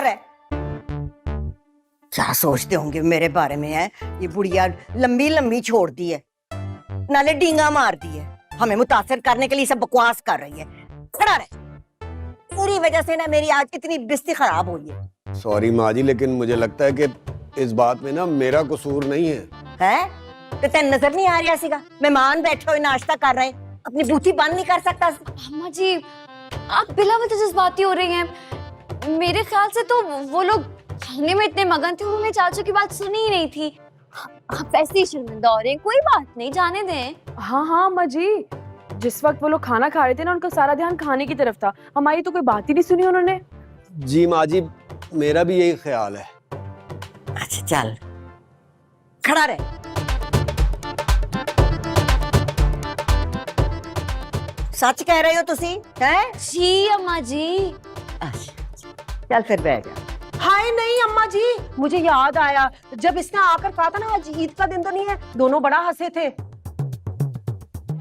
रहा है। क्या सोचते होंगे मेरे बारे में है, ये बुढ़िया लंबी लंबी छोड़ती है, नाले डींगा मारती है, हमें मुतासर करने के लिए सब बकवास कर रही है। खड़ा रहे, पूरी वजह से ना मेरी आज इतनी बिस्ती खराब हुई है। सॉरी माँ जी, लेकिन मुझे लगता है कि इस बात में ना मेरा कसूर नहीं है। हैं? तो तेन नजर नहीं आ रहा सीगा, मेहमान बैठे हुए नाश्ता कर रहे, अपनी बूथी बंद नहीं कर सकता? अम्मा जी, आप बिला वजह जज्बाती हो रही हैं। मेरे ख्याल से तो वो लोग खाने में इतने मगन थे, उन्होंने चाचू की बात सुनी ही नहीं थी। आप वैसे ही शर्मिंदा हो रहे हैं, कोई बात नहीं, जाने दें। हाँ हाँ अम्मा जी, जिस वक्त वो लोग खाना खा रहे थे ना, उनका सारा ध्यान खाने की तरफ था, हमारी तो कोई बात ही नहीं सुनी उन्होंने। जी माँ जी, मेरा भी यही ख्याल है। अच्छा चल, खड़ा रहे। सच कह रहे हो तुसी? हैं? जी अम्मा जी। अच्छा, चल फिर बैठ जा। हाय नहीं अम्मा जी, मुझे याद आया जब इसने आकर कहा था ना आज ईद का दिन तो नहीं है, दोनों बड़ा हंसे थे।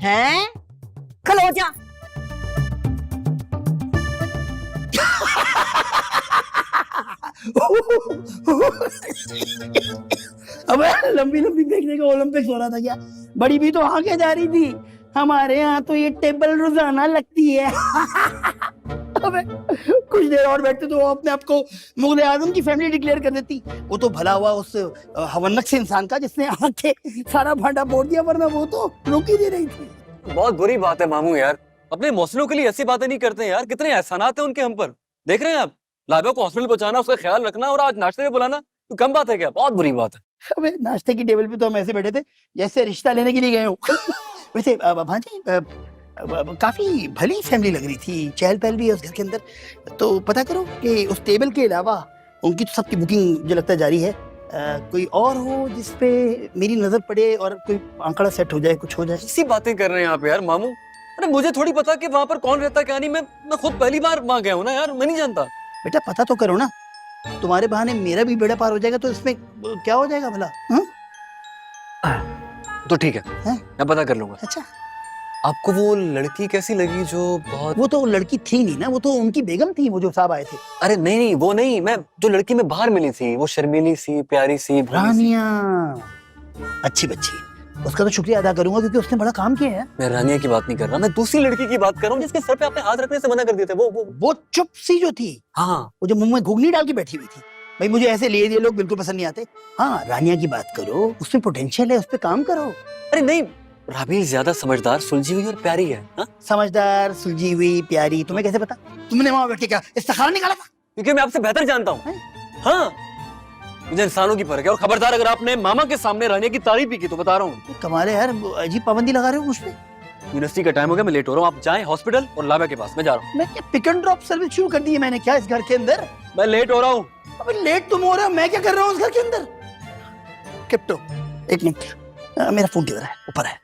हैं? खलो जा। अबे लंबी लंबी देखने का ओलंपिक्स हो रहा था क्या? बड़ी भी तो आगे जा रही थी। हमारे यहाँ तो ये टेबल रोजाना लगती है। अबे कुछ देर और बैठते तो वो अपने आप को मुगल आजम की फैमिली डिक्लेयर कर देती। वो तो भला हुआ उस हवन्नक से इंसान का जिसने आके सारा भांडा फोड़ दिया, वरना वो तो रोक ही दे रही थी। बहुत बुरी बात है मामू यार, अपने मौसलों के लिए ऐसी बातें नहीं करते हैं यार। कितने एहसानात हैं उनके हम पर, देख रहे हैं आप। लाबिया को हॉस्पिटल पहुंचाना, उसका ख्याल रखना, और आज नाश्ते में बुलाना, तो कम बात है क्या? बहुत बुरी बात है। अबे नाश्ते की टेबल पे तो हम ऐसे बैठे थे जैसे रिश्ता लेने के लिए गए हो। वैसे भांजी काफी भली फैमिली लग रही थी, चहल पहल भी है उस घर के अंदर। तो पता करो कि उस टेबल के अलावा उनकी तो सबकी बुकिंग मुझे लगता है जारी है। कोई और हो जिसपे मेरी नजर पड़े और कोई आंकड़ा सेट हो जाए, कुछ हो जाए। इसी बातें कर रहे हैं आप यार मामू। अरे मुझे थोड़ी पता कि वहाँ पर कौन रहता क्या नहीं। मैं खुद पहली बार वहाँ गया हूँ ना यार, मैं नहीं जानता। बेटा पता तो करो ना, तुम्हारे बहाने मेरा भी बेड़ा पार हो जाएगा, तो इसमें क्या हो जाएगा भला? तो ठीक है, मैं पता कर लूंगा। अच्छा, आपको वो लड़की कैसी लगी जो बहुत... वो तो लड़की थी नहीं ना, वो तो उनकी बेगम थी, वो जो साहब आए थे। अरे नहीं नहीं, वो नहीं, मैं जो लड़की में बाहर मिली थी, वो शर्मीली सी, प्यारी सी, रानिया। अच्छी बच्ची, उसका तो शुक्रिया अदा करूंगा क्योंकि उसने बड़ा काम किया है। मैं रानिया की बात नहीं कर रहा, मैं दूसरी लड़की की बात कर रहा हूँ जिसके सर पे आपने हाथ रखने से मना कर दिए थे। वो चुप सी जो थी, हाँ, वो जो मुंह में घुगनी डाल के बैठी हुई थी। भाई मुझे ऐसे लिए दिए लोग बिल्कुल पसंद नहीं आते। हाँ, रानिया की बात करो, उसमें पोटेंशियल है, उस पर काम करो। अरे नहीं, राबील ज्यादा समझदार, सुलझी हुई और प्यारी है। हा? समझदार, सुलझी हुई, प्यारी, तुम्हें कैसे पता? तुमने वहां बैठ के क्या इस्तिखारा निकाला था? क्योंकि मैं आपसे बेहतर जानता हूँ। हाँ, मुझे इंसानों की परख है। और खबरदार, अगर आपने मामा के सामने रानिया की तारीफ भी की तो बता रहा हूँ। कमाल है यार, अजीब पाबंदी लगा रहे हो मुझ पे। यूनिवर्सिटी का टाइम हो गया, मैं लेट हो रहा हूँ। आप जाएं हॉस्पिटल और लाबिया के पास, मैं जा रहा हूँ। मैं क्या पिक एंड ड्रॉप सर्विस शुरू कर दी है मैंने क्या इस घर के अंदर? मैं लेट हो रहा हूँ। अबे लेट तुम हो रहे हो, मैं क्या कर रहा हूँ उस घर के अंदर? किप्टो, एक मिनट, मेरा फोन किधर है? ऊपर है।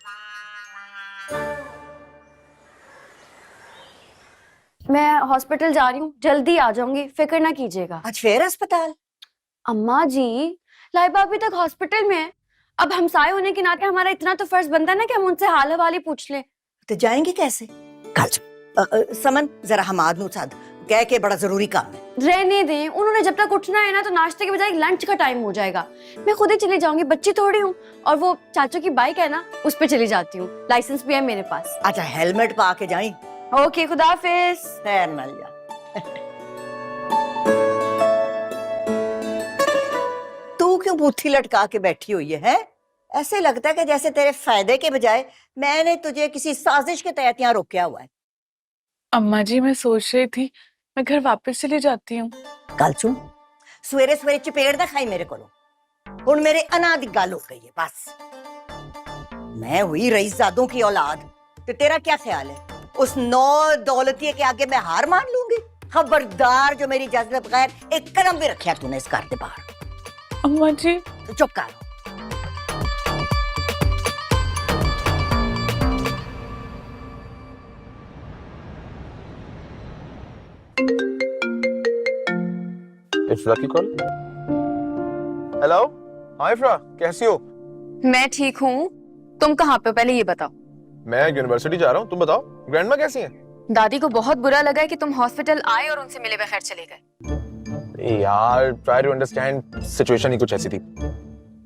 मैं हॉस्पिटल जा रही हूँ, जल्दी आ जाऊंगी, फिक्र ना कीजिएगा। आज फिर अस्पताल? अम्मा जी, लाइबा अभी तक हॉस्पिटल में है। अब हमसाए होने के नाते हमारा इतना तो फर्ज बनता है ना कि हम उनसे हाल हवाल ही पूछ लें। तो जाएंगे कैसे? कल समन जरा हमाद नु साथ कह के, बड़ा जरूरी काम है। रहने दें, उन्होंने जब तक उठना है ना तो नाश्ते के बजाय लंच का टाइम हो जाएगा। मैं खुद ही चली जाऊंगी, बच्ची थोड़ी हूँ। और वो चाचू की बाइक है ना, उस पे चली जाती हूँ, लाइसेंस भी है मेरे पास। अच्छा, हेलमेट पा के जाई। ओके, खुदा हाफिज। खैर मिल जा। तू क्यों बूथी लटका के बैठी हुई है? ऐसे लगता है कि जैसे तेरे फायदे के बजाय मैंने तुझे किसी साजिश के तहत यहाँ रोका हुआ है। अम्मा जी, मैं सोच रही थी मैं घर वापस चली जाती हूँ। गल सुन, सवेरे सवेरे चपेड़ ना खाई मेरे को। हुण मेरे अनाद गल हो गई है बस। मैं हुई रईसजादों की औलाद, तो तेरा क्या ख्याल है उस नौ दौलतिये के आगे मैं हार मान लूंगी? खबरदार, जो मेरी इजाजत के बगैर एक कदम भी रखा तूने इस घर के बाहर। अम्मा जी, तो चुप कर। इफ्रा की कॉल। हेलो, हाय इफ्रा, कैसी हो? मैं ठीक हूँ, तुम कहाँ पे, पहले ये बताओ। मैं यूनिवर्सिटी जा रहा हूँ, तुम बताओ ग्रैंडमा कैसी हैं? दादी को बहुत बुरा लगा है कि तुम हॉस्पिटल आए और उनसे मिले बगैर चले गए। यार ट्राई टू अंडरस्टैंड, सिचुएशन ही कुछ ऐसी थी।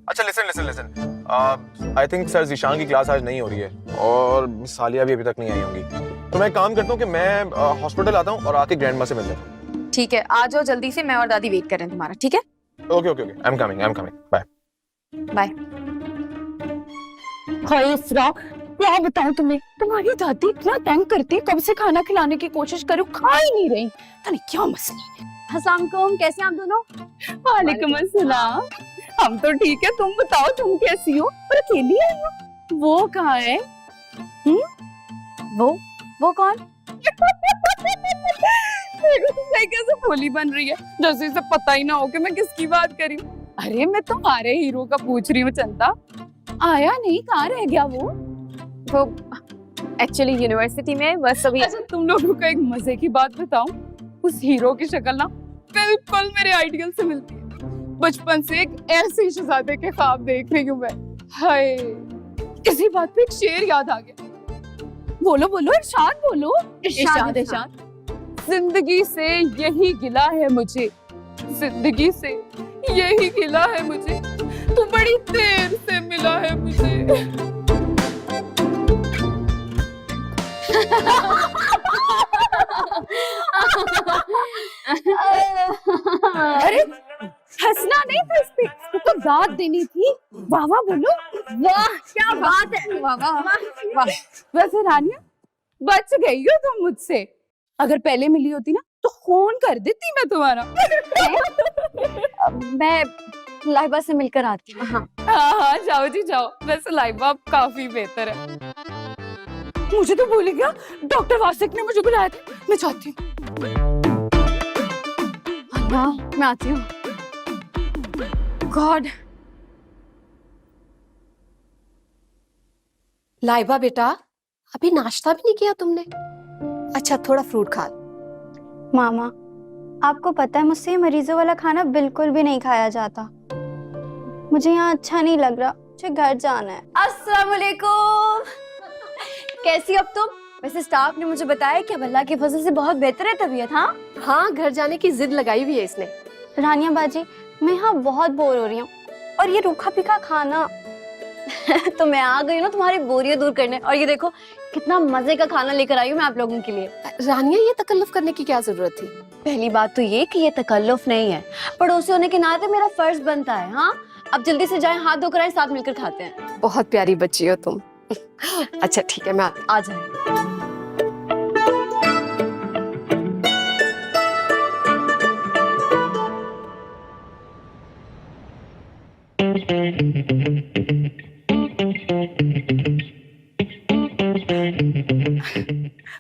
अच्छा listen, I think sir Zeeshan की क्लास आज नहीं हो रही है और मिस सालिया भी अभी तक नहीं आई होंगी, तो मैं एक काम करता हूँ कि मैं हॉस्पिटल आता हूँ और आके ग्रैंडमा से मिल लेता हूँ। ठीक है, आ जाओ जल्दी से, मैं और दादी वेट कर रहे हैं तुम्हारा, ठीक है? Okay, I am coming, bye. Bye. Hi Ifra, क्या बताऊं तुम्हें, तुम्हारी दादी इतना तंग करती है, कब से खाना खिलाने की कोशिश करूं, खा ही नहीं रही, पता नहीं क्या मसला है। अस्सलाम वालेकुम, कैसे हैं आप दोनों? वालेकुम अस्सलाम, हम तो ठीक है, तुम बताओ तुम कैसी हो? और अकेली आई हो? वो कहाँ है? वो कौन? देखो तुम कैसे भोली बन रही है, जैसे इसे पता ही ना हो कि मैं किसकी बात कर रही हूँ। अरे मैं तुम्हारे हीरो का पूछ रही हूँ, चंदा आया नहीं, कहाँ रह गया वो एक्चुअली यूनिवर्सिटी में बस अभी। अच्छा तुम लोगों को एक मजे की बात बताऊं, उस हीरो की शक्ल ना बिल्कुल मेरे आइडियल से मिलती है। बचपन से एक ऐसे शहजादे के ख्वाब देख रही हूँ मैं। हाय, इसी बात पे एक शेर याद आ गया। बोलो बोलो इरशाद, बोलो। इरशाद। जिंदगी से यही गिला है मुझे, जिंदगी से यही गिला है मुझे, तू बड़ी देर से मिला है मुझे। अरे हंसना नहीं था, इस पे तो दाद देनी थी। वाह वाह बोलो, वाह क्या बात है, वाह वाह वाह। वैसे रानिया बच गई हो तुम मुझसे, अगर पहले मिली होती ना तो फोन कर देती मैं तुम्हारा। मैं लाइबा से मिलकर आती हूँ। हाँ जाओ जी जाओ, वैसे लाइबा काफी बेहतर है। मुझे तो भूल गया, डॉक्टर वासिक ने मुझे बुलाया था, मैं चाहती हूँ। मैं आती हूँ। गॉड। लाइबा बेटा, अभी नाश्ता भी नहीं किया तुमने? अच्छा थोड़ा फ्रूट खा। मामा, आपको पता है मुझसे मरीजों वाला खाना बिल्कुल भी नहीं खाया जाता। मुझे यहाँ अच्छा नहीं लग रहा, मुझे घर जाना है। अस्सलाम वालेकुम, कैसी अब तुम? वैसे स्टाफ ने मुझे बताया कि अब अल्लाह के फजल से बहुत बेहतर है तबीयत। हाँ घर जाने की जिद लगाई हुई है इसने। रानिया बाजी, मैं यहाँ बहुत बोर हो रही हूँ और ये रूखा पीखा खाना। तो मैं आ गई ना तुम्हारी बोरियत दूर करने, और ये देखो कितना मजे का खाना लेकर आई हूँ मैं आप लोगों के लिए। रानिया ये तकल्लुफ करने की क्या जरूरत थी? पहली बात तो ये कि ये तकल्लुफ नहीं है, पड़ोसी होने के नाते मेरा फर्ज बनता है। हाँ अब जल्दी से जाएं, हाथ धोकर आए, साथ मिलकर खाते हैं। बहुत प्यारी बच्ची हो तुम। अच्छा ठीक है, मैं आ जाए।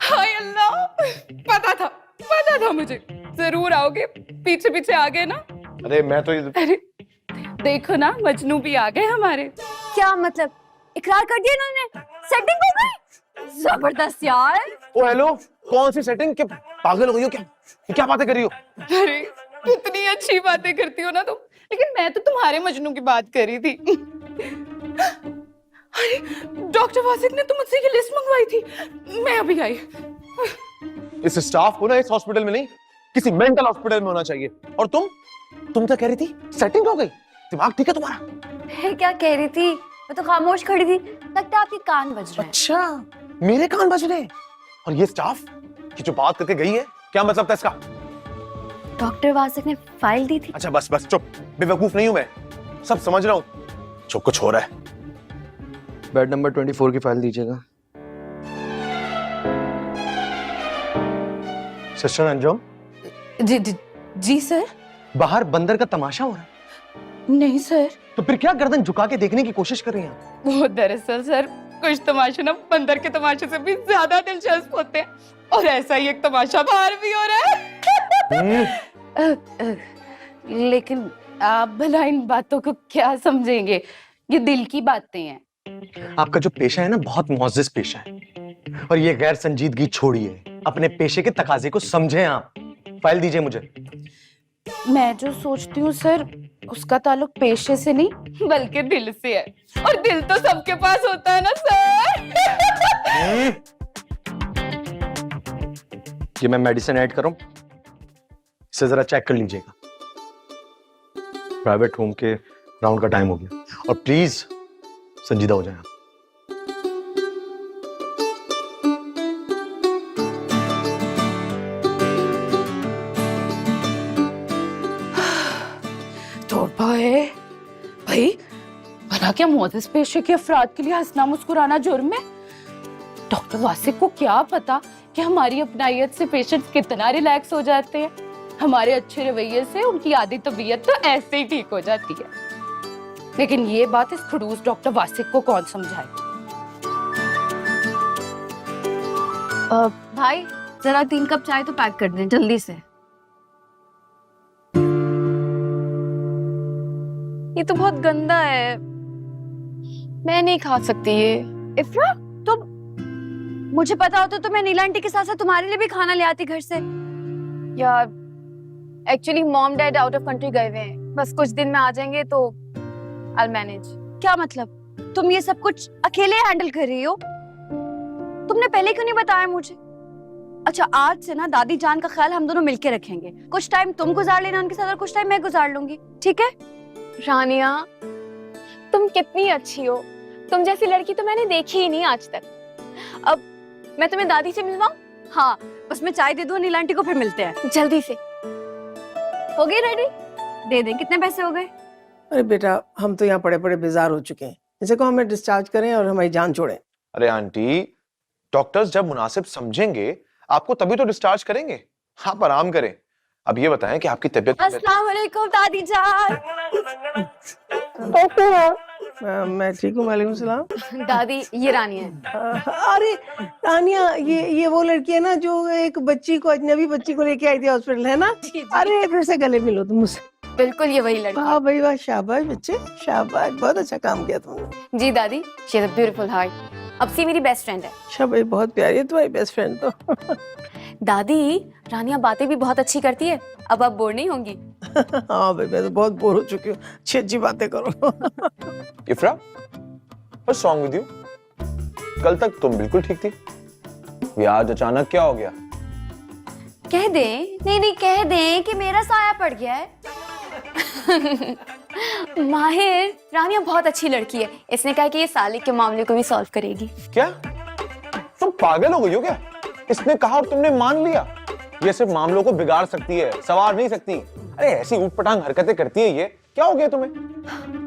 हाय अल्लाह, पता था मुझे जरूर आओगे, पीछे पीछे आ गए ना। अरे मैं तो अरे देखो ना, मजनू भी आ गए हमारे। क्या मतलब, इकरार कर दिया इन्होंने? सेटिंग हो गई? जबरदस्त यार। ओ हेलो, कौन सी सेटिंग? क्या पागल हो गई हो क्या? क्या बातें कर रही हो? अरे कितनी अच्छी बातें करती हो ना तुम, लेकिन मैं तो तुम्हारे मजनू की बात कर रही थी। अरे डॉक्टर वासिक ने तो मुझसे ये लिस्ट मंगवाई थी, मैं अभी आई। इस स्टाफ को ना इस हॉस्पिटल में नहीं, किसी मेंटल हॉस्पिटल में होना चाहिए। और तुम तो कह रही थी सेटिंग हो गई, दिमाग ठीक है तुम्हारा? मैं क्या कह रही थी, मैं तो खामोश खड़ी थी, लगता है आपके कान बज रहे हैं। अच्छा मेरे कान बज रहे हैं? और ये स्टाफ की जो बात करके गई है, क्या मतलब था इसका? डॉक्टर वासिक ने फाइल दी थी। अच्छा बस चुप, बेवकूफ नहीं हूं मैं, सब समझ रहा हूं। जो कुछ हो रहा है। बेड नंबर 24 की फाइल दीजिएगा। सिस्टर अंजुम। जी सर। बाहर बंदर का तमाशा हो रहा है। नहीं सर। तो फिर क्या गर्दन झुका के देखने की कोशिश कर रही हैं? वो दरअसल सर कुछ तमाशे ना बंदर के तमाशे से भी ज्यादा दिलचस्प होते हैं, और ऐसा ही एक तमाशा बाहर भी हो रहा है। लेकिन आप भला इन बातों को क्या समझेंगे, ये दिल की बातें हैं। आपका जो पेशा है ना, बहुत मुअज़्ज़ज़ पेशा है, और ये गैर संजीदगी छोड़िए, अपने पेशे के तकाजे को समझें। आप फाइल दीजिए मुझे। मैं जो सोचती हूँ सर, उसका ताल्लुक पेशे से नहीं बल्कि दिल से है, और दिल तो सबके पास होता है ना सर। ये मैं मेडिसिन ऐड करूं, इसे जरा चेक कर लीजिएगा। प्राइवेट होम के राउंड का टाइम हो गया और प्लीज संजीदा हो जाए आप। तौबा है भाई, भला क्या मोजिस पेशे के अफराद के लिए हंसना मुस्कुराना जुर्म है? डॉक्टर वासिक को क्या पता कि हमारी अपनायत से पेशेंट्स कितना रिलैक्स हो जाते हैं। हमारे अच्छे रवैये से उनकी आधी तबीयत तो ऐसे ही ठीक हो जाती है। लेकिन ये बात इस खड़ूस डॉक्टर वासिक को कौन समझाए? भाई जरा 3 कप चाय तो पैक कर दें जल्दी से। ये तो बहुत गंदा है, मैं नहीं खा सकती ये। इफ्रा, तो मुझे पता होता तो मैं नीला आंटी के साथ साथ तुम्हारे लिए भी खाना ले आती घर से। यार actually mom dad out of country गए हुए हैं, बस कुछ दिन में आ जाएंगे तो आई विल मैनेज। क्या मतलब तुम ये सब कुछ अकेले हैंडल कर रही हो? तुमने पहले क्यों नहीं बताया मुझे? अच्छा आज से ना दादी जान का ख्याल हम दोनों मिलके रखेंगे। कुछ टाइम तुम गुजार लेना उनके साथ और कुछ टाइम मैं गुजार लूंगी, ठीक है? रानिया तुम कितनी अच्छी हो, तुम जैसी लड़की तो मैंने देखी ही नहीं आज तक। अब मैं तुम्हें दादी से मिलवाऊं? हाँ बस मैं चाय दे दूं नीला आंटी को, फिर मिलते हैं। जल्दी से। हो गई रेडी? दे दें। कितने पैसे हो गए? अरे बेटा हम तो यहाँ पड़े पड़े बेजार हो चुके हैं, इसे को हमें डिस्चार्ज करें और हमारी जान छोड़ें। अरे आंटी, डॉक्टर्स जब मुनासिब समझेंगे आपको तभी तो डिस्चार्ज करेंगे। आप आराम करें। अब ये बताएं कि आपकी तबीयत अस्सलाम वालेकुम दादी जान। मैं ठीक हूँ, वालेकुम सलाम। दादी ये रानी है। अरे तानिया, ये वो लड़की है ना जो एक बच्ची को, अजनबी बच्ची को लेके आई थी हॉस्पिटल, है ना? अरे फिर से गले मिलो तुम मुझसे। बिल्कुल ये वही लड़की। वाह भाई वाह, शाबाश बच्चे शाबाश, बहुत अच्छा काम किया तुमने। जी दादी, she is a beautiful heart. अब सी मेरी बेस्ट फ्रेंड है। शाबाश, बहुत प्यारी है तुम्हारी बेस्ट फ्रेंड तो। दादी रानिया बातें भी बहुत अच्छी करती है, अब आप बोर नहीं होंगी। हाँ भाई मैं तो बहुत बोर हो चुकी हूँ, अच्छी अच्छी बातें करो। इफ्रा, व्हाट्स रॉन्ग विद यू? कल तक तुम बिल्कुल ठीक थी, ये आज अचानक क्या हो गया? कह दें, नहीं कह दें कि मेरा साया पड़ गया है। माहिर, रानिया बहुत अच्छी लड़की है, इसने कहा कि ये सालिक के मामले को भी सॉल्व करेगी। क्या तुम पागल हो गई हो क्या? इसने कहा और तुमने मान लिया? ये सिर्फ मामलों को बिगाड़ सकती है, संवार नहीं सकती। अरे ऐसी ऊटपटांग हरकतें करती है ये, क्या हो गया तुम्हें?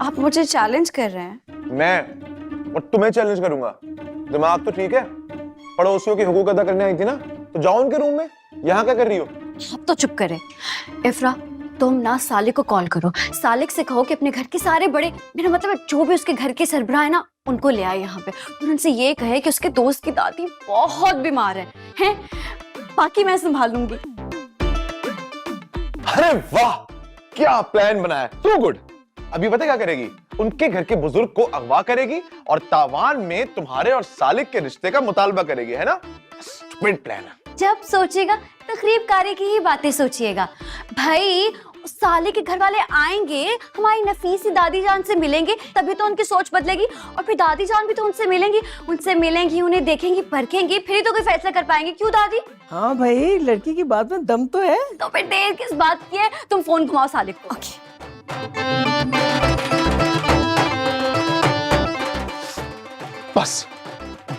आप मुझे चैलेंज कर रहे हैं? मैं तुम्हें चैलेंज करूंगा? दिमाग तो ठीक है? पड़ोसियों की हुकूक अदा करने आई थी ना, तो जाओ उनके रूम में, यहाँ क्या कर रही हो? आप तो चुप करें। इफ्रा तुम ना सालिक को कॉल करो, सालिक से कहो कि अपने घर के सारे बड़े, मेरा मतलब जो भी उसके घर के सरबराह है ना, उनको ले आए यहाँ पे और उनसे ये कहे कि उसके दोस्त की दादी बहुत बीमार है? बाकी मैं संभाल लूंगी। अरे वाह, क्या प्लान बनाया, सो गुड। अभी पता क्या करेगी? उनके घर के बुजुर्ग को अगवा करेगी और तावान में तुम्हारे और सालिक के रिश्ते का मुतालबा करेगी, है ना? स्टूपिड प्लान है। जब सोचेगा तकरीब कारी की ही बातें सोचिएगा भाई। सालिक के घर वाले आएंगे, हमारी नफीसी दादी जान से मिलेंगे, तभी तो उनकी सोच बदलेगी और फिर दादी जान भी तो उनसे मिलेंगी, उन्हें देखेंगी, परखेंगी, फिर ही तो कोई फैसला कर पाएंगे। क्यों दादी? हाँ भाई, लड़की की बात में दम तो है। तो फिर देर किस बात की है? तुम फोन घुमाओ सालिक को। ओके। बस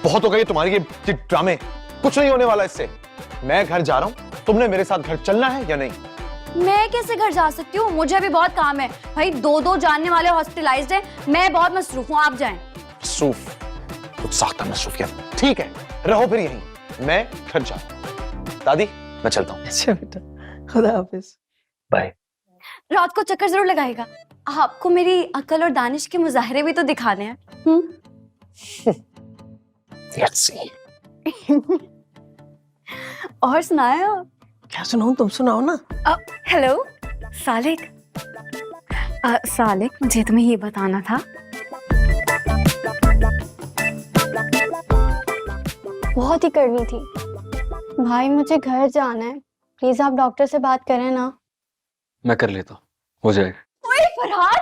बहुत हो गई तुम्हारी ये ड्रामे, कुछ नहीं होने वाला इससे। मैं घर जा रहा हूँ, तुमने मेरे साथ घर चलना है या नहीं? मैं कैसे घर जा सकती हूँ? मुझे अभी बहुत काम है भाई, 2 जानने वाले हॉस्पिटलाइज्ड हैं, मैं बहुत मसरूफ हूँ, आप जाएं। मसरूफ? कुछ साख्ता मसरूफियत। ठीक है, रहो फिर यहीं, मैं घर जाऊँ। दादी मैं चलता हूँ। अच्छा बेटा, खुदा हाफिज। बाय। रात को चक्कर जरूर लगाएगा। आपको मेरी अकल और दानिश के मुजाहरे भी तो दिखाने हैं। Let's see. और सुनाए आप? क्या सुनाऊं, तुम सुनाओ ना। हेलो सालिक। सालिक मुझे तुम्हें ये बताना था, बहुत ही करनी थी भाई, मुझे घर जाना है, प्लीज आप डॉक्टर से बात करें ना। मैं कर लेता हूँ, हो जाएगा। ओए फरहाद,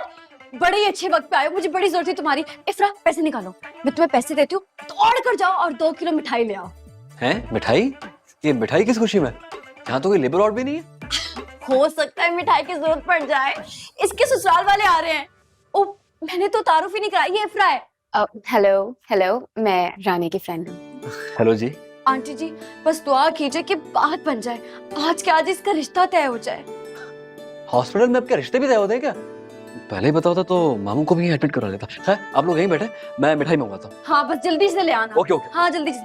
बड़े ही अच्छे वक्त पे आए हो, मुझे बड़ी जरूरत थी तुम्हारी। इफ्रा पैसे निकालो, मैं तुम्हें पैसे देती हूँ, दौड़ कर जाओ और 2 किलो मिठाई ले आओ। हैं मिठाई? ये मिठाई किस खुशी में? यहाँ तो कोई लेबर और भी नहीं है। हो सकता है मिठाई की जरूरत पड़ जाए, इसके ससुराल वाले आ रहे हैं। ओ, मैंने तो तारुफ ही नहीं कराई, ये इफ्रा है। हेलो हेलो, मैं रानी की फ्रेंड हूँ। हेलो जी। आंटी जी बस दुआ कीजिए कि बात बन जाए, आज के आज इसका रिश्ता तय हो जाए। हॉस्पिटल में आपके रिश्ते भी तय होते हैं क्या? पहले ही बताता तो मामू को भी एडमिट करा लेता। है आप लोग यहीं बैठे, मैं मिठाई मंगवाता हूँ। हाँ बस जल्दी से ले आना। Okay okay. हाँ जल्दी से।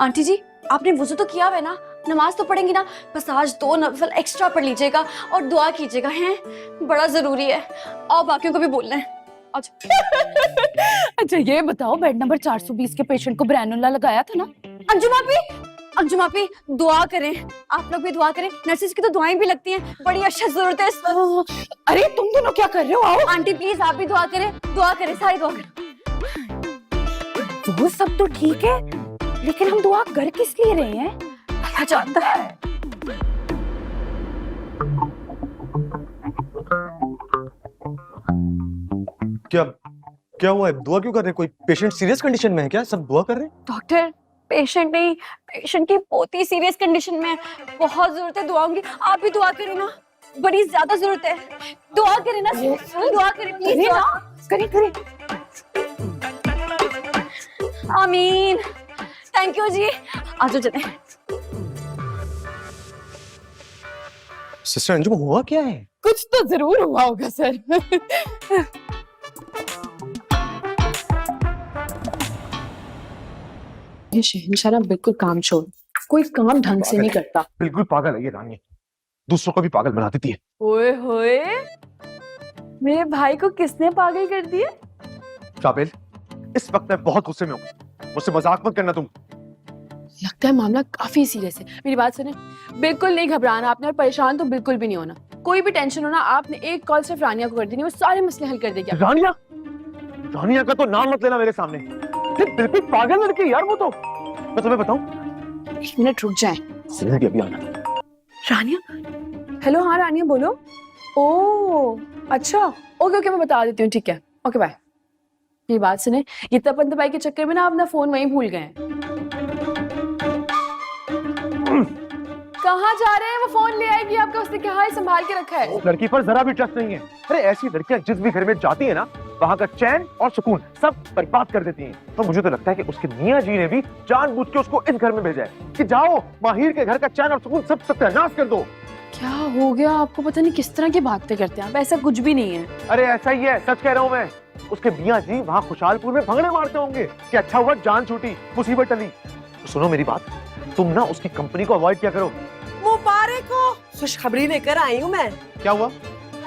आंटी जी आपने वुजू तो किया हुआ है ना, नमाज तो पढ़ेंगी ना, बस आज 2 नफल एक्स्ट्रा पढ़ लीजिएगा और दुआ कीजिएगा, हैं बड़ा जरूरी है। और बाकियों को भी बोलना है। अच्छा ये बताओ, बेड नंबर 420 के पेशेंट को ब्रैनुला लगाया था ना? अंजुम आपी दुआ करें, आप लोग भी दुआ करें। नर्सेस की तो दुआएं भी लगती हैं, बड़ी अच्छा जरूरत है इस पर। अरे तुम दोनों क्या कर रहे हो? आओ। आंटी प्लीज आप भी दुआ करें, सारी दुआ करें। वो सब तो ठीक है, लेकिन हम दुआ कर किस लिए रहे हैं? अल्लाह जानता है। क्या क्या हुआ है? दुआ क्यों कर रहे हैं? कोई पेशेंट सीरियस कंडीशन में है क्या? सब दुआ कर रहे हैं? डॉक्टर पेशेंट नहीं, पेशेंट की पोती सीरियस कंडीशन में है, बहुत जरूरत है दुआओं की। आप भी दुआ करें ना, बड़ी ज्यादा जरूरत है। दुआ करें ना, दुआ करें प्लीज। करें। आमीन। थैंक यू जी। आज चले। सिस्टर अंजुम हुआ क्या है? कुछ तो जरूर हुआ होगा सर। ये शहंशाह ना बिल्कुल काम छोड़, कोई काम ढंग से नहीं करता। बिल्कुल पागल है ये रानी, दूसरों को भी पागल बना देती है। ओए होए, मेरे भाई को किसने पागल कर दिया? काबिल, इस वक्त मैं बहुत गुस्से में हूँ, मुझसे मजाक मत करना तुम। लगता है मामला काफी सीरियस है। मेरी बात सुने, बिल्कुल नहीं घबराना आपने और परेशान तो बिल्कुल भी नहीं होना। कोई भी टेंशन होना, आपने एक कॉल सिर्फ रानिया को कर देनी, वो सारे मसले हल कर देगी। रानिया? रानिया का तो नाम मत लेना मेरे सामने, बिल्कुल पागल लड़की यार वो तो। मैं तुम्हें बताऊं? 1 मिनट रुक जाए। समझ अभी आना। रानिया, हेलो, हाँ रानिया बोलो। ओ अच्छा, ओके ओके, मैं बता देती हूँ, ठीक है, ओके बाय। ये बात सुने, ये तपन दबाई के चक्कर में ना अपना फोन वहीं भूल गए। कहाँ जा रहे हैं? वो फोन ले आएगी आपका, उसने कहा है संभाल के रखा है। लड़की पर जरा भी ट्रस्ट नहीं है। अरे ऐसी लड़कियां जिस भी घर में जाती है ना, वहाँ का चैन और सुकून सब बर्बाद कर देती हैं। तो मुझे तो लगता है कि उसके मियाँ जी ने भी जानबूझ के उसको इस घर में भेजा है कि जाओ माहिर के घर का चैन और सुकून सब सत्यानाश कर दो। क्या हो गया आपको? पता नहीं किस तरह की बातें करते हैं आप, ऐसा कुछ भी नहीं है। अरे ऐसा ही है, सच कह रहा हूँ मैं। उसके मियाँ जी वहाँ खुशहालपुर में भंगड़े मारते होंगे कि अच्छा हुआ जान छूटी, मुसीबत टली। तो सुनो मेरी बात, तुम ना उसकी कंपनी को अवॉइड क्या करो। मुबारक हो, खुशखबरी लेकर आई हूँ मैं। क्या हुआ?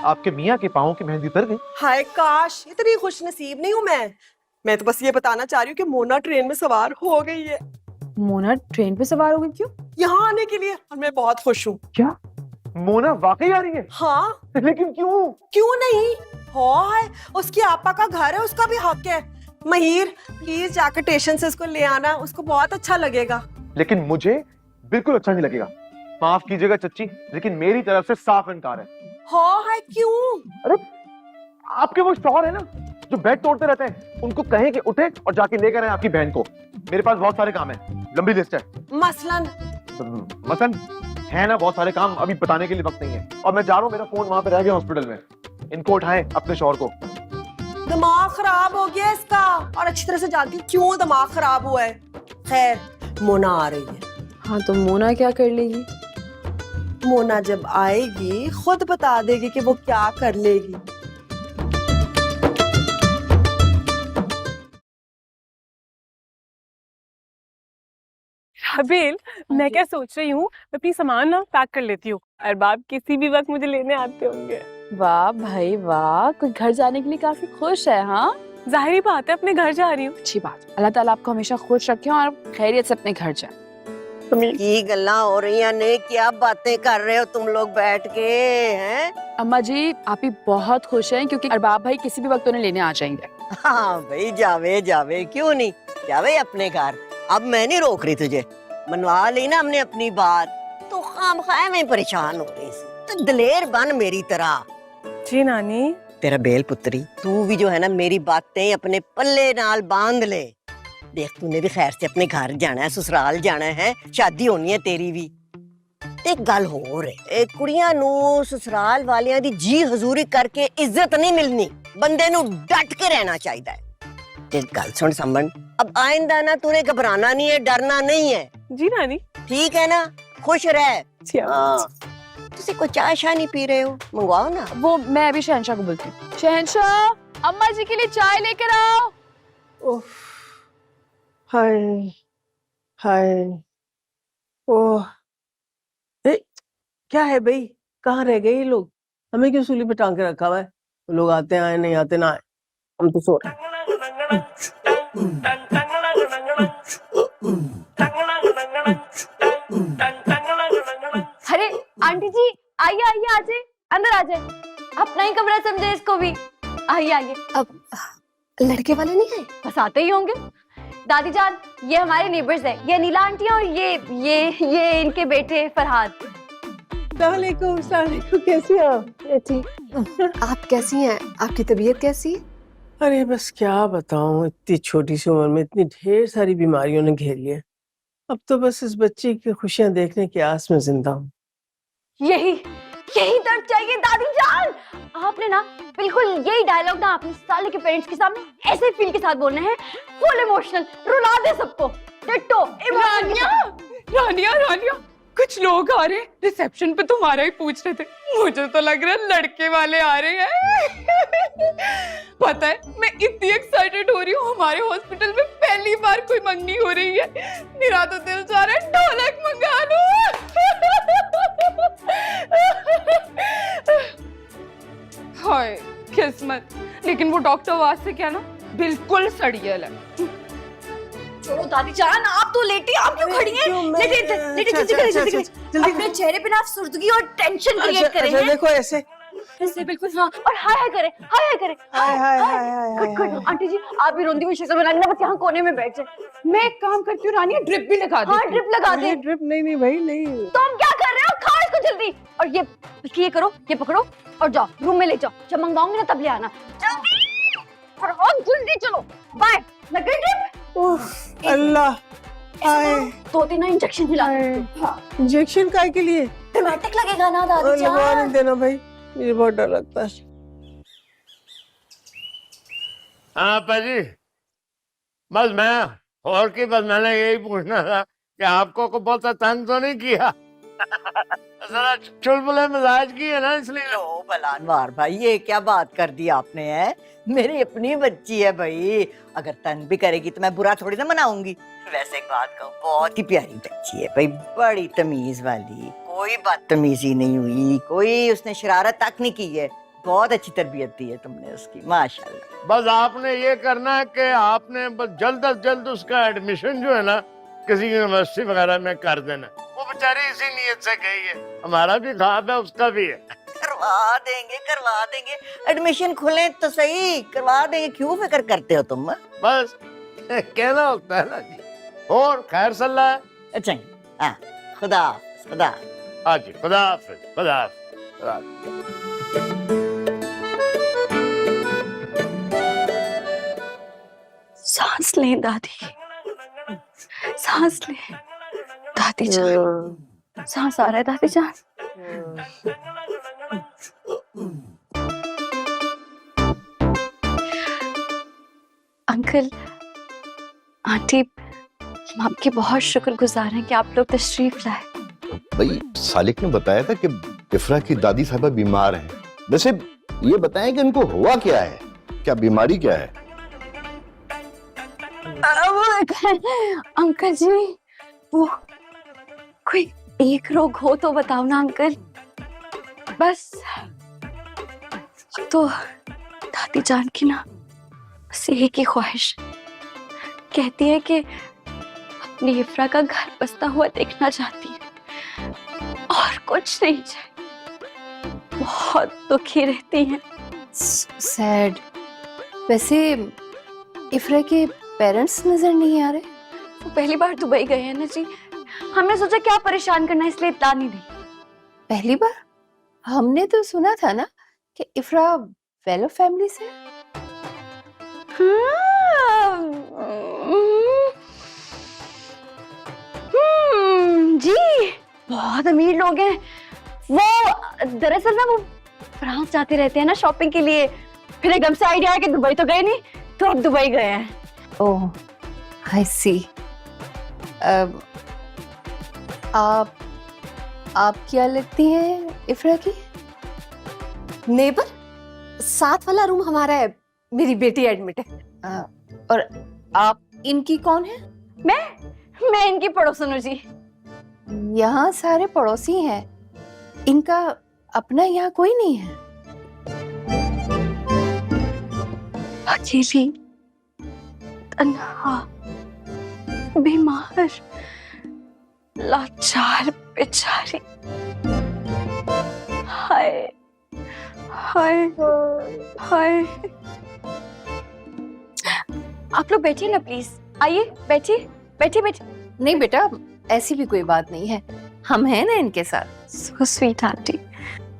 आपके मियाँ के पाँव की मेहंदी उतर गई? हाय काश, इतनी खुश नसीब नहीं हूँ मैं तो बस ये बताना चाह रही हूँ कि मोना ट्रेन में सवार हो गई है। मोना ट्रेन पे सवार हो गई? क्यों? यहाँ आने के लिए, और मैं बहुत खुश हूँ। क्या मोना वाकई आ रही है? हाँ। लेकिन क्यों? क्यों नहीं? हाय, उसकी आपा का घर है, उसका भी हक है। महिर प्लीज जाकर स्टेशन से उसको ले आना, उसको बहुत अच्छा लगेगा। लेकिन मुझे बिल्कुल अच्छा नहीं लगेगा। माफ कीजिएगा चच्ची, लेकिन मेरी तरफ से साफ इनकार है। हाय क्यों? अरे आपके वो शौहर है ना जो बेड तोड़ते रहते हैं, उनको कहें कि उठे और जाके लेकर आए आपकी बहन को। मेरे पास बहुत सारे काम है, लंबी लिस्ट है। मसलन है ना बहुत सारे काम, अभी बताने के लिए वक्त नहीं है। और मैं जा रहा हूँ, मेरा फोन वहां पे रह गया हॉस्पिटल में। इनको उठाएं अपने शौहर को। दिमाग खराब हो गया इसका, और अच्छी तरह से जानती हूँ क्यों दिमाग खराब हुआ है। खैर, मोना आ रही है। हाँ तो मोना क्या कर लेगी? मोना जब आएगी खुद बता देगी कि वो क्या कर लेगी। काबिल, मैं क्या सोच रही हूँ, मैं अपनी सामान ना पैक कर लेती हूँ। अरबाब किसी भी वक्त मुझे लेने आते होंगे। वाह भाई वाह, कोई घर जाने के लिए काफी खुश है। हाँ जाहिर बात है, अपने घर जा रही हूँ। अच्छी बात, अल्लाह ताला आपको हमेशा खुश रखे और खैरियत से अपने घर जाए। की गल्ला हो रही ने, क्या बातें कर रहे हो तुम लोग बैठ के? हैं अम्मा जी, आप ही बहुत खुश हैं क्योंकि अरबाब भाई किसी भी वक्त उन्हें लेने आ जाएंगे। हाँ भाई, जावे जावे, क्यों नहीं जावे अपने घर। अब मैं नहीं रोक रही तुझे, मनवा ली ना हमने अपनी बात, तो खामखाए में परेशान हो रही थी। तो दलेर बन मेरी तरह। जी नानी। तेरा बेल पुत्री, तू भी जो है ना मेरी बातें अपने पल्ले नाल बांध ले। देख तूने भी खैर से अपने घर जाना है, ससुराल जाना है, शादी होनी है तेरी भी। ਤੇ ਇੱਕ ਗੱਲ ਹੋਰ ਹੈ, ਇਹ ਕੁੜੀਆਂ ਨੂੰ ਸਸੁਰਾਲ ਵਾਲਿਆਂ ਦੀ ਜੀ ਹਜ਼ੂਰੀ ਕਰਕੇ ਇੱਜ਼ਤ ਨਹੀਂ ਮਿਲਣੀ, ਬੰਦੇ ਨੂੰ ਡਟ ਕੇ ਰਹਿਣਾ ਚਾਹੀਦਾ ਹੈ। ਤੇ ਗੱਲ ਸੁਣ ਸੰਬੰਧ, अब आइंदा ना तूने घबराना नहीं है, डरना नहीं है, जी नानी। ठीक है ना? खुश रह। जी हाँ। तुसी कोई चाय शाय नहीं पी रहे हो, मंगवाओ ना। वो मैं अभी शहनशाह को बोलती हूँ। शहनशाह, अम्मा जी के लिए चाय लेकर आओ। ओह, हाय हाय, ओह, क्या है भाई, कहाँ रह गए ये लोग? हमें क्यों सूली पे टांग के रखा हुआ है? लोग आते आए, नहीं आते ना आए, हम तो सो रहे हैं। अरे आंटी जी, आइए आइए, आ जाए, अंदर आ जाए। अपना ही कमरा समझे इसको भी। आइए आइए। अब लड़के वाले नहीं गए? बस आते ही होंगे। दादी जान, ये हमारे नेबर्स है, ये नीला आंटी और ये इनके बेटे फरहाद। सलामुअलैकुम, सलामुअलैकुम, कैसी हैं आप? आप कैसी हैं? आपकी तबीयत कैसी है? अरे बस क्या बताऊं, इतनी छोटी सी उम्र में इतनी ढेर सारी बीमारियों ने घेर लिया। अब तो बस इस बच्चे की खुशियां देखने की आस में जिंदा हूँ। यही दर्द चाहिए दादी जान। आपने ना बिल्कुल यही डायलॉग ना अपने साले के पेरेंट्स के सामने ऐसे फील के साथ बोलना है, फुल इमोशनल, रुला दे सबको। डिट्टो रानिया रानिया, कुछ लोग आ रहे हैं, रिसेप्शन पे तुम्हारा ही पूछ रहे थे। मुझे तो लग रहा है लड़के वाले आ रहे हैं। पता है, मैं इतनी एक्साइटेड हो रही हूँ, हमारे हॉस्पिटल में पहली बार कोई मंगनी हो रही है। मेरा तो दिल चाह रहा है ढोलक मंगा लूं। हाय किस्मत, लेकिन वो डॉक्टर वास से क्या ना बिल्कुल सड़ियल है। छोड़ो दादी जान, आप तो लेटी, आप क्यों खड़ी हैं? लेटे जल्दी करें। अपने चेहरे पे ना आप सुर्दगी और टेंशन क्रिएट करें हैं। देखो ऐसे बिल्कुल, हाँ, और हाय करें। गुड। आंटी जी, आप भी रोंदी हुई शक्ल बनाने ना, बस यहाँ कोने में बैठ जाए। मैं एक काम करती हूँ रानिया, ड्रिप भी लगा दे। हाँ, ड्रिप लगा दे। ड्रिप नहीं भाई, नहीं। तो हम क्या कर रहे हो? खाओ इसको जल्दी। और ये करो, ये पकड़ो और जाओ रूम में ले जाओ। जब मंगवाऊंगी ना तब ले आना जल्दी। और जल्दी चलो, बाय। लग गई ड्रिप? अल्लाह, आए 2-3 इंजेक्शन दिला। इंजेक्शन काय के लिए? ड्रामेटिक लगेगा ना दादी जान। लगवा नहीं देना भाई, मुझे बहुत डर लगता है। हाँ पाजी, बस मैंने यही पूछना था कि आपको को बहुत तंग तो नहीं किया? जरा चुलबुले मिजाज की है ना, इसलिए। ओ बलानवार भाई, ये क्या बात कर दी आपने? है मेरी अपनी बच्ची है भाई, अगर तंग भी करेगी तो मैं बुरा थोड़ी ना मनाऊंगी। वैसे एक बात कहूँ, बहुत ही प्यारी बच्ची है भाई, बड़ी तमीज वाली, कोई बदतमीजी नहीं हुई, कोई उसने शरारत तक नहीं की है। बहुत अच्छी तरबियत दी है तुमने उसकी, माशाल्लाह। बस आपने ये करना है कि आपने बस जल्द अज जल्द उसका एडमिशन जो है ना किसी यूनिवर्सिटी वगैरह में कर देना। वो बेचारी इसी नीयत से गई है, हमारा भी ख्वाब है, उसका भी है। करवा देंगे, एडमिशन खुले तो सही, करवा देंगे, क्यों फिक्र करते हो तुम? बस कहना होता है ना जी। और खैर सल्ला है? अच्छा, हाँ, खुदा। हाँ जी, खुदा हाफिज। सांस लें दादी, सांस लें। दादी जान, सांस आ रहा है दादी जान। अंकल, आंटी, हम आपके बहुत शुक्रगुजार हैं कि आप लोग तशरीफ लाए। भाई सालिक ने बताया था कि इफ्रा की दादी साहबा बीमार हैं। वैसे ये बताएं कि इनको हुआ क्या है, क्या बीमारी क्या है? अंकल जी, वो कोई एक रोग हो तो बताओ ना अंकल। बस तो दादी जान की ना बस एक ही ख्वाहिश, कहती है कि अपनी इफ्रा का घर बसता हुआ देखना चाहती है, और कुछ नहीं चाहिए। बहुत दुखी रहती हैं। सैड। वैसे इफ्रा के पेरेंट्स नजर नहीं आ रहे? वो पहली बार दुबई गए हैं ना जी, हमने सोचा क्या परेशान करना, इसलिए इत्तला नहीं दी। पहली बार? हमने तो सुना था ना कि इफ्रा वेलो फैमिली से। जी बहुत अमीर लोग हैं वो। दरअसल ना वो फ्रांस जाते रहते हैं ना शॉपिंग के लिए, फिर एकदम से आइडिया है कि दुबई तो गए नहीं, तो अब दुबई गए हैं। ओह, आई सी। आप क्या लगती हैं इफ्रा की? नेबर, साथ वाला रूम हमारा है, मेरी बेटी एडमिट है। और आप इनकी कौन है? मैं इनकी पड़ोसन हूँ जी। यहाँ सारे पड़ोसी हैं, इनका अपना यहाँ कोई नहीं है? अकेली, तन्हा, बीमार, लाचार बेचारी। हाय हाय हाय। आप लोग बैठिए ना प्लीज, आइए बैठिए बैठिए बैठिए। नहीं बेटा, ऐसी भी कोई बात नहीं है, हम हैं ना इनके साथ। So sweet aunty.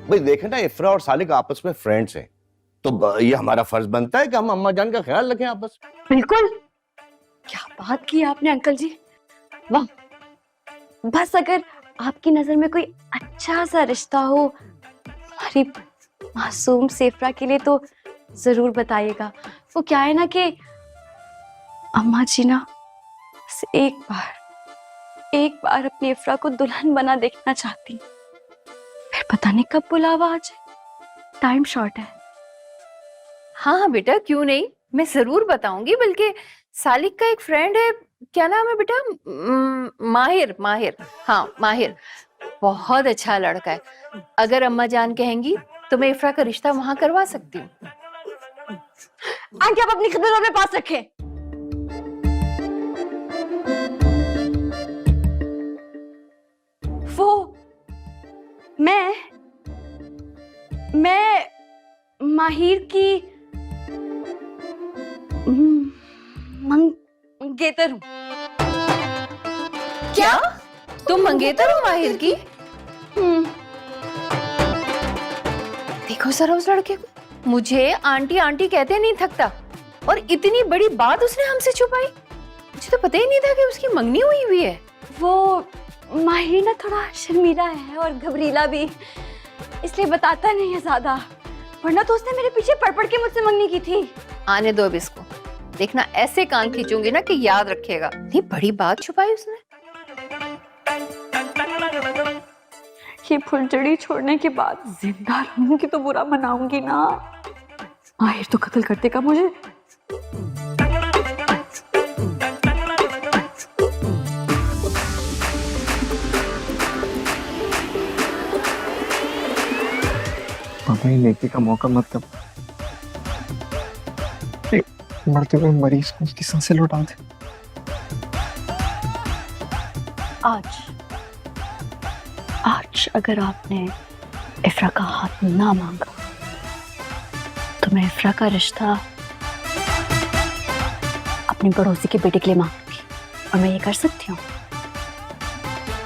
भाई देखे ना, इफ्रा और सालिक आपस में फ्रेंड्स हैं, तो ये हमारा फर्ज बनता है कि हम अम्मा जान का ख्याल रखें आपस में। बिल्कुल, क्या बात की आपने अंकल जी, वाह। बस अगर आपकी नजर में कोई अच्छा सा रिश्ता हो हमारी मासूम सेफ्रा के लिए तो जरूर बताइएगा। वो क्या है ना कि अम्मा जी ना बस एक बार अपनी इफ्रा को दुल्हन बना देखना चाहती, फिर पता नहीं कब बुलावा आ जाए, टाइम शॉर्ट है। हाँ हाँ बेटा, क्यों नहीं, मैं जरूर बताऊंगी। बल्कि सालिक का एक फ्रेंड है, क्या नाम है बेटा? माहिर। हाँ माहिर, बहुत अच्छा लड़का है। अगर अम्मा जान कहेंगी तो मैं इफ्रा का रिश्ता वहां करवा सकती हूँ। आंटी आप अपनी खबरों में पास रखें। वो मैं माहिर की मंगेतर हूँ। क्या तुम मंगेतर हो माहिर की? देखो जरा उस लड़के को, मुझे आंटी आंटी कहते नहीं थकता, और इतनी बड़ी बात उसने हमसे छुपाई। मुझे तो पता ही नहीं था कि उसकी मंगनी हुई है। वो माहिर ना थोड़ा शर्मीला है और घबरीला भी, इसलिए बताता नहीं है ज्यादा, वरना तो उसने मेरे पीछे पड़ के मुझसे मंगनी की थी। आने दो अब इसको, देखना ऐसे कान खींचूंगी ना कि याद रखेगा। इतनी बड़ी बात छुपाई उसने। ये फुलझड़ी छोड़ने के बाद जिंदा रहूंगी तो बुरा मनाऊंगी ना। माहिर तो कत्ल कर देगा मुझे। पापा, ये नेकी का मौका मत दो, एक मरते हुए मरीज को उसकी सांसें लौटा दे। आज अगर आपने इफ्रा का हाथ ना मांगा तो मैं इफ्रा का रिश्ता अपनी पड़ोसी के बेटे के लिए मांगूंगी, और मैं ये कर सकती हूँ।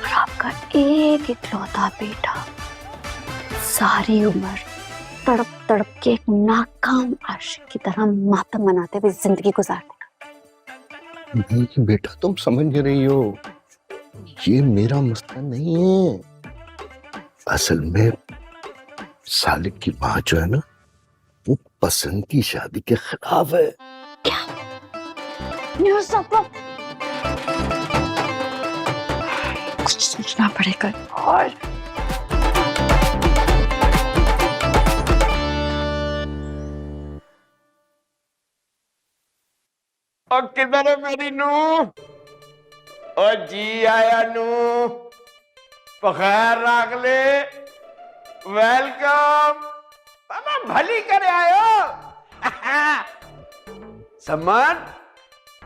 और आपका एक इकलौता बेटा सारी उम्र तड़प तड़प के एक नाकाम आशिक की तरह मातम मनाते हुए जिंदगी गुजार देगा। नहीं बेटा, तुम समझ नहीं रही हो, ये मेरा मसला नहीं है। असल में सालिक की माँ जो है ना, वो पसंद की शादी के खिलाफ है। क्या न्यूज़ आपको कुछ सोचना पड़ेगा। और किधर है मेरी नू? ओ जी आया नू, बखैर राख ले, वेलकम। बाबा भली करे आयो। सम्मान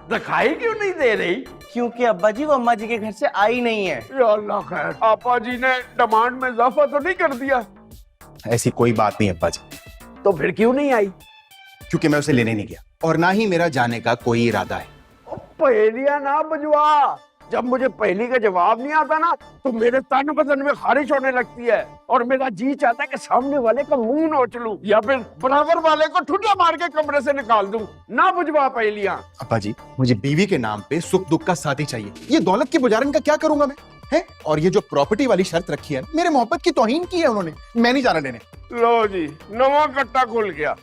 दिखाई क्यों नहीं दे रही? क्योंकि अब्बा जी वो अम्मा जी के घर से आई नहीं है। या अल्लाह खैर, आपा जी ने डिमांड में इजाफा तो नहीं कर दिया? ऐसी कोई बात नहीं अब्बा जी। तो फिर क्यों नहीं आई? क्योंकि मैं उसे लेने नहीं गया, और ना ही मेरा जाने का कोई इरादा है। पहेलियां ना बुझवा, जब मुझे पहेली का जवाब नहीं आता ना तो मेरे तन बदन में खारिश होने लगती है, और मेरा जी चाहता है कि सामने वाले का मुंह नोच लूं या फिर बराबर वाले को ठुड्डा मार के कमरे से निकाल दूं। ना बुझवा पहेलियां। अब्बा जी, मुझे बीवी के नाम पे सुख दुख का साथी चाहिए। ये दौलत की पुजारन का क्या करूंगा मैं? है। और ये जो प्रॉपर्टी वाली शर्त रखी है, मेरे मोहब्बत की तौहीन की है उन्होंने। मैं नहीं जा रहा लेने। लो जी, नवा कट्टा खुल गया।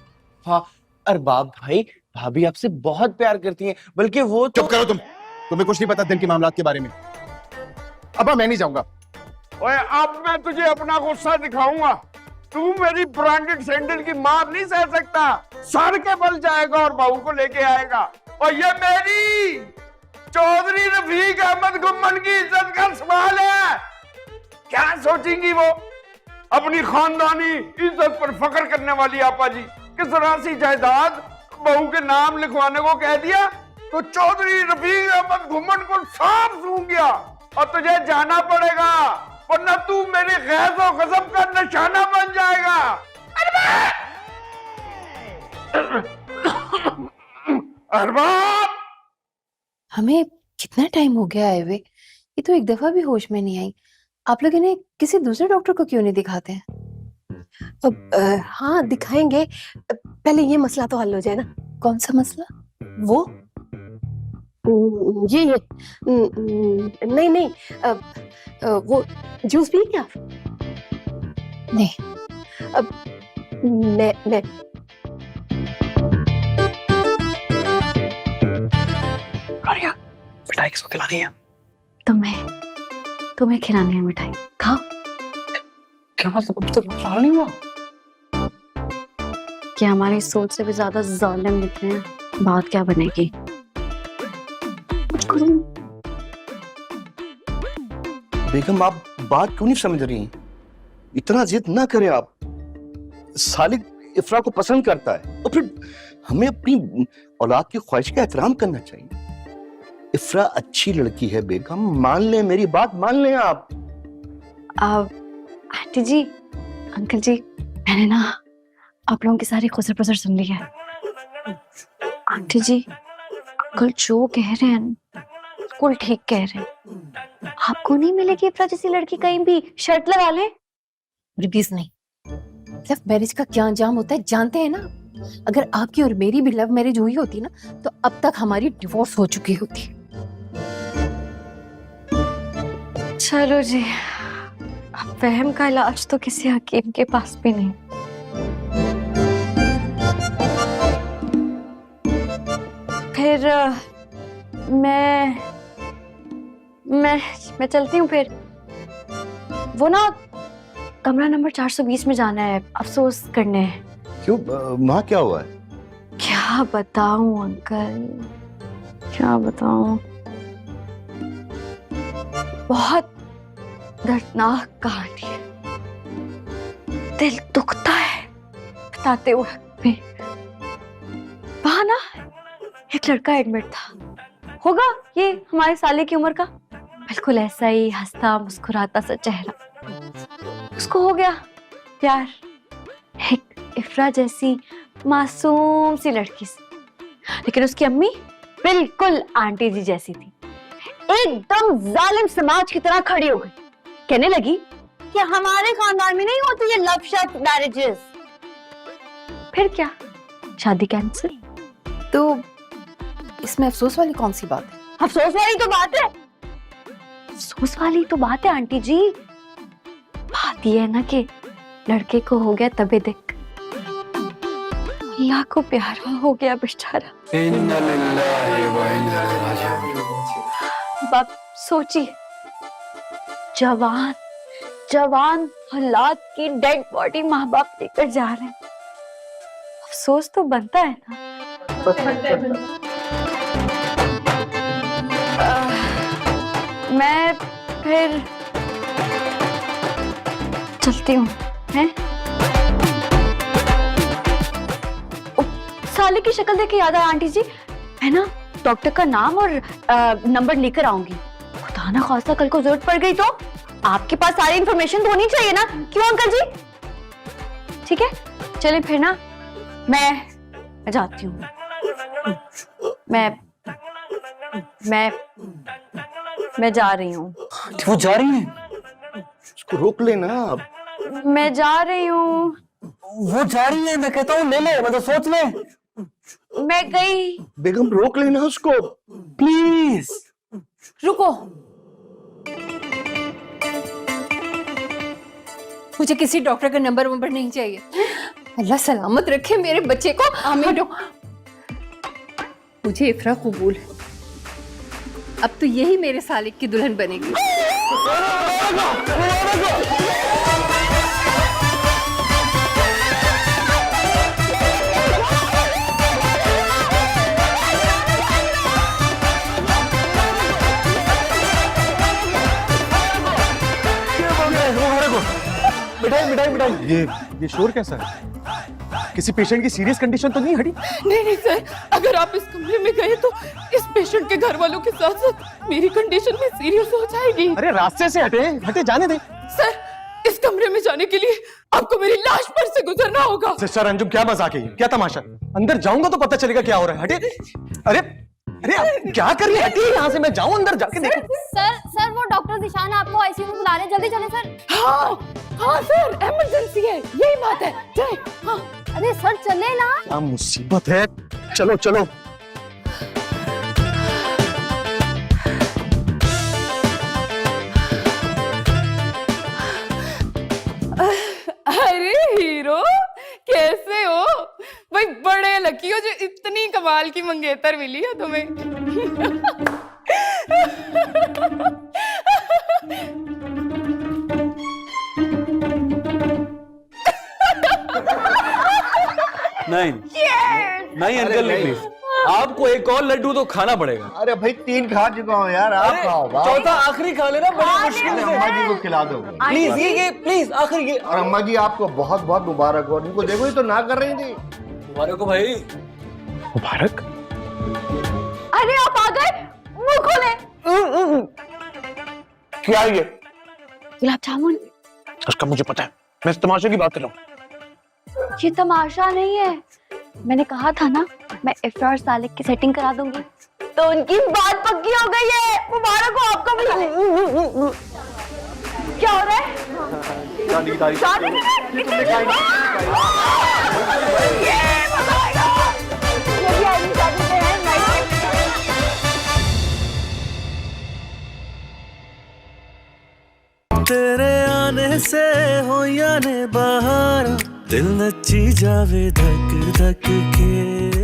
हाँ, अरबाब भाई, भाभी आपसे बहुत प्यार करती हैं, बल्कि वो तो... चुप करो तुम, तुम्हें कुछ नहीं पता दिल के मामलात के बारे में। अब मैं नहीं जाऊंगा। ओए, अब मैं तुझे अपना गुस्सा दिखाऊंगा। तू मेरी ब्रांडेड सैंडल की मार नहीं सह सकता। सर के बल जाएगा और बहू को लेके आएगा। और ये मेरी चौधरी रफीक अहमद गुम्मन की इज्जत का सवाल है। क्या सोचेंगी वो? अपनी खानदानी इज्जत पर फख्र करने वाली आपा जी किस राशि जायदाद बहू के नाम लिखवाने को कह दिया तो चौधरी रफीक अहमद गुम्मन को साफ सूंघ गया। और तुझे जाना पड़ेगा, वरना तू मेरे गैज़ और गज़ब का निशाना बन जाएगा। अरबाब! हमें कितना टाइम हो गया आए हुए, ये तो एक दफा भी होश में नहीं आई। आप लोग इन्हें किसी दूसरे डॉक्टर को क्यों नहीं दिखाते हैं? हाँ, दिखाएंगे, पहले ये मसला तो हल हो जाए ना। कौन सा मसला? वो ये नहीं नहीं, वो जूस पी क्या? नहीं। मैं मिठाई किसको खिलानी है? तुम्हें खिलानी है मिठाई, खाओ। क्या मतलब, अब तक ख्याल नहीं हुआ? क्या हमारी सोच से भी ज्यादा जालिम निकले हैं? बात क्या बनेगी? बेगम, आप बात क्यों नहीं समझ रही? इतना जिद ना करें आप। सालिक इफ्रा को पसंद करता है, और फिर हमें अपनी औलाद की ख्वाहिश का एहतराम करना चाहिए। इफ्रा अच्छी लड़की है बेगम, मान लें, मेरी बात मान लें आप। आंटी जी, अंकल जी, मैंने ना आप लोगों की सारी खुसर पुसर सुन ली है। आंटी जी, अंकल जो कह रहे हैं बिल्कुल ठीक कह रहे हैं। आपको नहीं मिलेगी इफ्रा जैसी लड़की कहीं भी, शर्त लगा ले। प्लीज नहीं। लव मैरिज का क्या अंजाम होता है जानते हैं ना? अगर आपकी और मेरी भी लव मैरिज हुई होती ना, तो अब तक हमारी डिवोर्स हो चुकी होती। चलो जी, अब वहम का इलाज तो किसी हकीम के पास भी नहीं। फिर मैं चलती हूँ फिर। वो ना कमरा नंबर 420 में जाना है, अफसोस करने हैं। क्यों, वहां क्या हुआ है? क्या बताऊं अंकल, क्या बताऊं, बहुत दर्दनाक कहानी है। दिल दुखता है बताते हुए भी। वहां ना एक लड़का एडमिट था, होगा ये हमारे साले की उम्र का, बिल्कुल ऐसा ही हंसता मुस्कुराता सा चेहरा। उसको हो गया प्यार एक इफ्रा जैसी मासूम सी लड़की से, लेकिन उसकी अम्मी बिल्कुल आंटी जी जैसी थी, एकदम जालिम समाज की तरह खड़ी हो गई। कहने लगी कि हमारे खानदान में नहीं होती ये लव शर्ट मैरिजेस। फिर क्या, शादी कैंसिल। तो इसमें अफसोस वाली कौन सी बात है? अफसोस वाली तो बात है, अफसोस वाली तो बात है आंटी जी। बात यह है ना कि लड़के को हो गया तबे दिक, अल्लाह को प्यारा हो गया बेचारा। बाप सोचिए, जवान औलाद की डेड बॉडी माँ बाप लेकर जा रहे हैं, अफसोस तो बनता है ना। मैं फिर चलती हूँ, हैं? साले की शक्ल देख के याद आया आंटी जी, मैं ना डॉक्टर का नाम और नंबर लेकर आऊंगी। खुदा ना खासा कल को जरूरत पड़ गई तो आपके पास सारी इंफॉर्मेशन तो होनी चाहिए ना, क्यों अंकल जी? ठीक है, चलिए फिर ना, मैं जाती हूँ। मैं जा रही हूँ। वो जा रही है? उसको रोक लेना आप। मैं जा रही हूँ। वो जा रही है, मैं कहता हूँ ले ले, मतलब सोच ले। मैं गई। बेगम रोक लेना उसको प्लीज। रुको, मुझे किसी डॉक्टर का नंबर वंबर नहीं चाहिए। अल्लाह सलामत रखे मेरे बच्चे को। आमीन। मुझे इफ्रा कबूल है, अब तो यही मेरे सालिक की दुल्हन बनेगी। मिठाई मिठाई मिठाई। ये शोर कैसा है? किसी पेशेंट की सीरियस कंडीशन तो नहीं हटी? नहीं नहीं सर, अगर आप इस कमरे में गए तो इस पेशेंट के घर वालों के साथ साथ मेरी कंडीशन भी सीरियस हो जाएगी। अरे रास्ते से हटे हटे, जाने दे। सर, इस कमरे में जाने के लिए आपको मेरी लाश पर से गुजरना होगा। सिस्टर अंजुम, क्या मजाक है ये? क्या तमाशा? अंदर जाऊंगा तो पता चलेगा क्या हो रहा है। हटे। अरे अरे आप क्या कर रही है? हटिए यहाँ से, मैं जाऊं अंदर जाके देखूं। सर वो डॉक्टर ज़िशान आपको आईसीयू में बुला रहे हैं, जल्दी चलें सर। हाँ सर, इमरजेंसी है, यही बात है। जाए। हाँ। अरे सर चले ना। क्या मुसीबत है, चलो चलो। अरे हीरो, कैसे हो भाई? बड़े लकी हो जो इतनी कमाल की मंगेतर मिली है तुम्हें। नहीं नहीं अंकल नहीं, प्लीज आपको एक और लड्डू तो खाना पड़ेगा। अरे भाई 3 खा चुका हूँ यार, आप खाओ। चौथा आखिरी खा लेना, बड़ी मुश्किल से। अम्मा जी को खिला दो प्लीज, ये प्लीज आखिरी ये। और अम्मा जी आपको बहुत बहुत मुबारक हो। उनको देखो, ये तो ना कर रही थी। मुबारक हो भाई। मुबारक? अरे आप आ गए, मुंह खोले। क्या ये? गुलाब जामुन। उसका मुझे पता है, मैं इस तमाशे की बात कर रहा हूँ। ये तमाशा नहीं है, मैंने कहा था ना मैं इफ्रा और सालिक की सेटिंग करा दूंगी, तो उनकी बात पक्की हो गई है। मुबारक हो आपको भी। क्या हो रहा है? शादी की तारीख। शादी की तारीख। तेरे आने से हो या ने बहार, दिल नची जावे धक धक के।